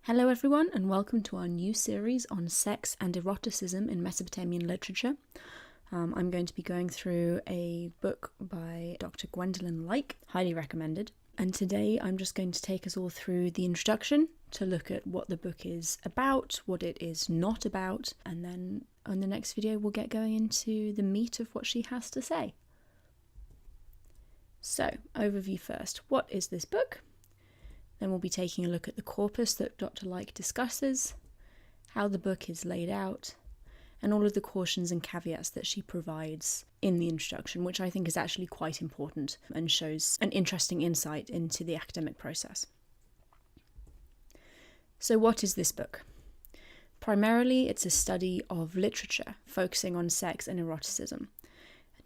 Hello everyone, and welcome to our new series on sex and eroticism in Mesopotamian literature. I'm going to be going through a book by Dr. Gwendolyn Like, highly recommended. And today I'm just going to take us all through the introduction to look at what the book is about, what it is not about, and then on the next video we'll get going into the meat of what she has to say. So, overview first. What is this book? Then we'll be taking a look at the corpus that Dr. Like discusses, how the book is laid out, and all of the cautions and caveats that she provides in the introduction, which I think is actually quite important and shows an interesting insight into the academic process. So what is this book? Primarily, it's a study of literature, focusing on sex and eroticism.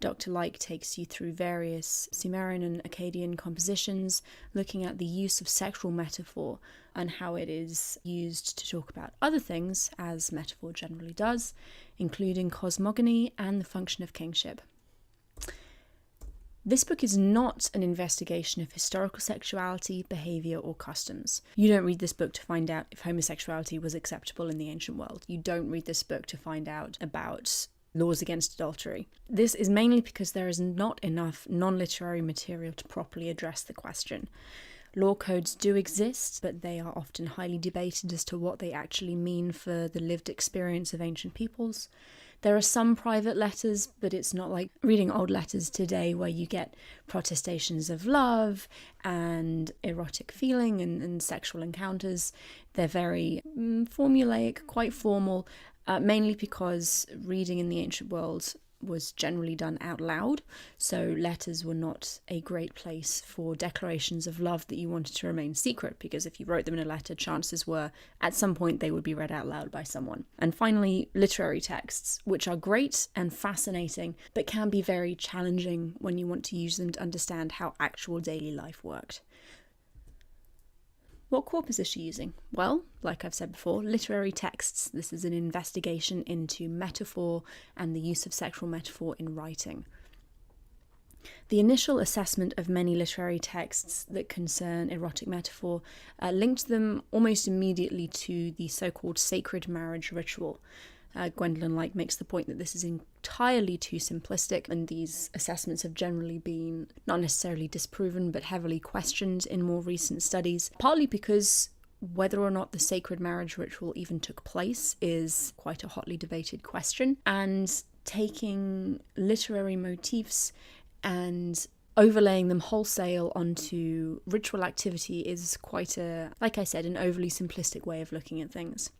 Dr. Like takes you through various Sumerian and Akkadian compositions, looking at the use of sexual metaphor and how it is used to talk about other things, as metaphor generally does, including cosmogony and the function of kingship. This book is not an investigation of historical sexuality, behaviour, or customs. You don't read this book to find out if homosexuality was acceptable in the ancient world. You don't read this book to find out about laws against adultery. This is mainly because there is not enough non-literary material to properly address the question. Law codes do exist, but they are often highly debated as to what they actually mean for the lived experience of ancient peoples. There are some private letters, but it's not like reading old letters today where you get protestations of love and erotic feeling and sexual encounters. They're very formulaic, quite formal, mainly because reading in the ancient world was generally done out loud, so letters were not a great place for declarations of love that you wanted to remain secret, because if you wrote them in a letter, chances were at some point they would be read out loud by someone. And finally, literary texts, which are great and fascinating, but can be very challenging when you want to use them to understand how actual daily life worked. What corpus is she using? Well, like I've said before, literary texts. This is an investigation into metaphor and the use of sexual metaphor in writing. The initial assessment of many literary texts that concern erotic metaphor linked them almost immediately to the so-called sacred marriage ritual. Gwendolyn Like makes the point that this is entirely too simplistic, and these assessments have generally been not necessarily disproven but heavily questioned in more recent studies, partly because whether or not the sacred marriage ritual even took place is quite a hotly debated question, and taking literary motifs and overlaying them wholesale onto ritual activity is quite like I said, an overly simplistic way of looking at things.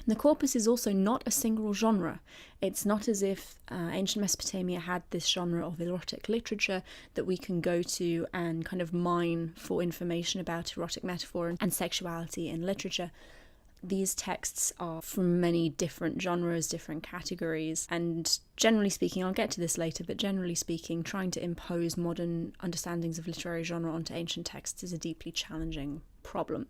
The corpus is also not a single genre. It's not as if ancient Mesopotamia had this genre of erotic literature that we can go to and kind of mine for information about erotic metaphor and sexuality in literature. These texts are from many different genres, different categories, and generally speaking, I'll get to this later, but generally speaking, trying to impose modern understandings of literary genre onto ancient texts is a deeply challenging problem.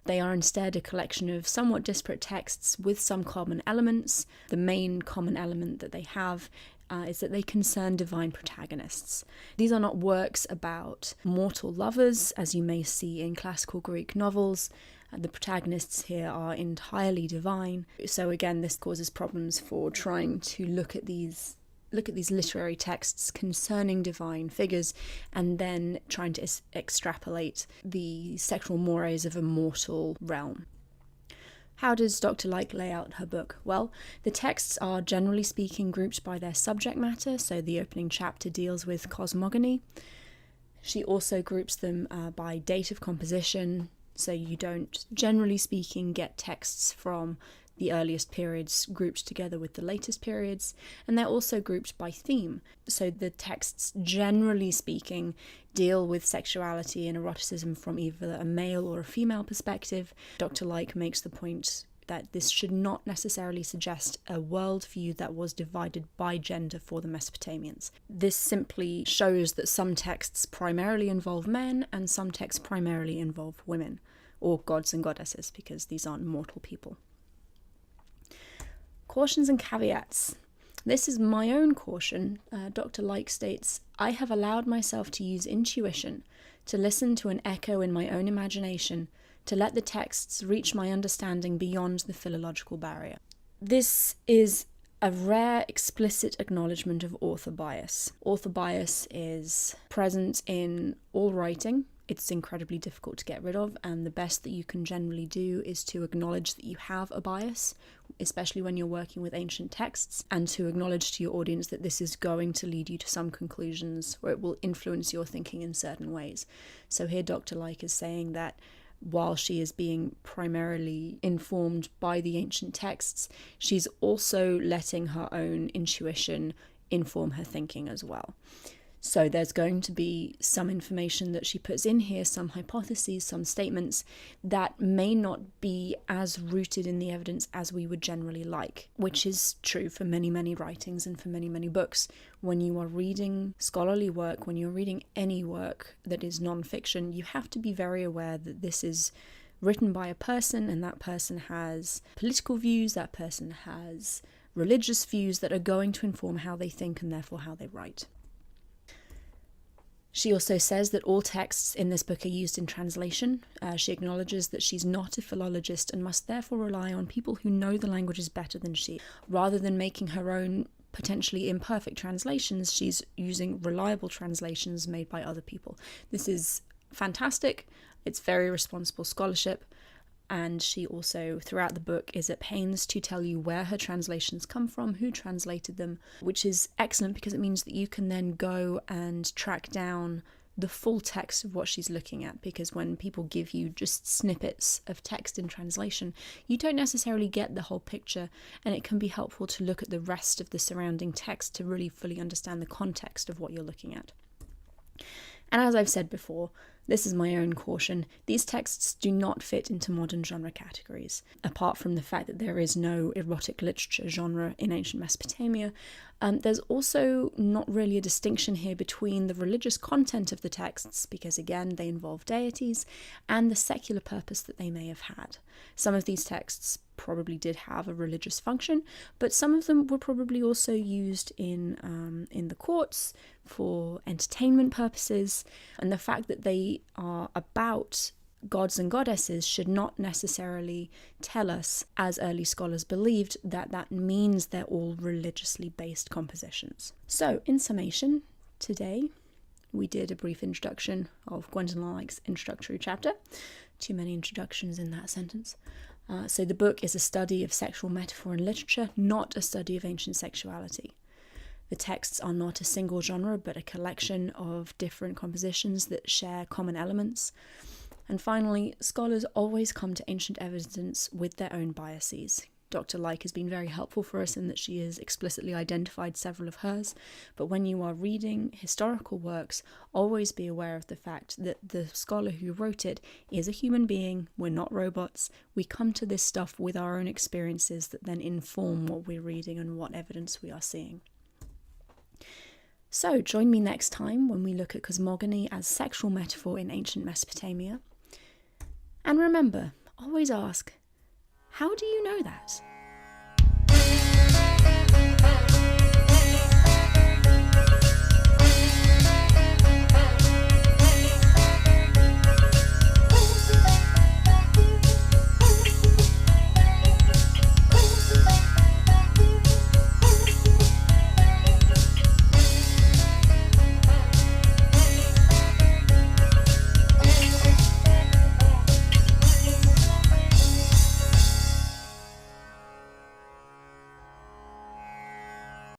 They are instead a collection of somewhat disparate texts with some common elements. The main common element that they have is that they concern divine protagonists. These are not works about mortal lovers, as you may see in classical Greek novels. The protagonists here are entirely divine. So again, this causes problems for trying to look at these literary texts concerning divine figures and then trying to extrapolate the sexual mores of a mortal realm. How does Dr. Like lay out her book? Well, the texts are generally speaking grouped by their subject matter, so the opening chapter deals with cosmogony. She also groups them by date of composition, so you don't, generally speaking, get texts from the earliest periods grouped together with the latest periods, and they're also grouped by theme. So the texts, generally speaking, deal with sexuality and eroticism from either a male or a female perspective. Dr. Like makes the point that this should not necessarily suggest a worldview that was divided by gender for the Mesopotamians. This simply shows that some texts primarily involve men and some texts primarily involve women, or gods and goddesses, because these aren't mortal people. Cautions and caveats. This is my own caution. Dr. Like states, I have allowed myself to use intuition to listen to an echo in my own imagination, to let the texts reach my understanding beyond the philological barrier. This is a rare explicit acknowledgement of author bias. Author bias is present in all writing. It's incredibly difficult to get rid of, and the best that you can generally do is to acknowledge that you have a bias, especially when you're working with ancient texts, and to acknowledge to your audience that this is going to lead you to some conclusions, or it will influence your thinking in certain ways. So here Dr. Like is saying that while she is being primarily informed by the ancient texts, she's also letting her own intuition inform her thinking as well. So there's going to be some information that she puts in here, some hypotheses, some statements that may not be as rooted in the evidence as we would generally like, which is true for many, many writings and for many, many books. When you are reading scholarly work, when you're reading any work that is non-fiction, you have to be very aware that this is written by a person, and that person has political views, that person has religious views that are going to inform how they think and therefore how they write. She also says that all texts in this book are used in translation. She acknowledges that she's not a philologist and must therefore rely on people who know the languages better than she. Rather than making her own potentially imperfect translations, she's using reliable translations made by other people. This is fantastic. It's very responsible scholarship. And she also, throughout the book, is at pains to tell you where her translations come from, who translated them, which is excellent because it means that you can then go and track down the full text of what she's looking at. Because when people give you just snippets of text in translation, you don't necessarily get the whole picture, and it can be helpful to look at the rest of the surrounding text to really fully understand the context of what you're looking at. And as I've said before, this is my own caution, these texts do not fit into modern genre categories. Apart from the fact that there is no erotic literature genre in ancient Mesopotamia, there's also not really a distinction here between the religious content of the texts, because again, they involve deities, and the secular purpose that they may have had. Some of these texts probably did have a religious function, but some of them were probably also used in the courts for entertainment purposes, and the fact that they are about gods and goddesses should not necessarily tell us, as early scholars believed, that that means they're all religiously based compositions. So, in summation, today we did a brief introduction of Gwendolyn Like's introductory chapter. Too many introductions in that sentence. So the book is a study of sexual metaphor in literature, not a study of ancient sexuality. The texts are not a single genre, but a collection of different compositions that share common elements. And finally, scholars always come to ancient evidence with their own biases. Dr. Like has been very helpful for us in that she has explicitly identified several of hers, but when you are reading historical works, always be aware of the fact that the scholar who wrote it is a human being. We're not robots. We come to this stuff with our own experiences that then inform what we're reading and what evidence we are seeing. So join me next time when we look at cosmogony as sexual metaphor in ancient Mesopotamia. And remember, always ask, how do you know that?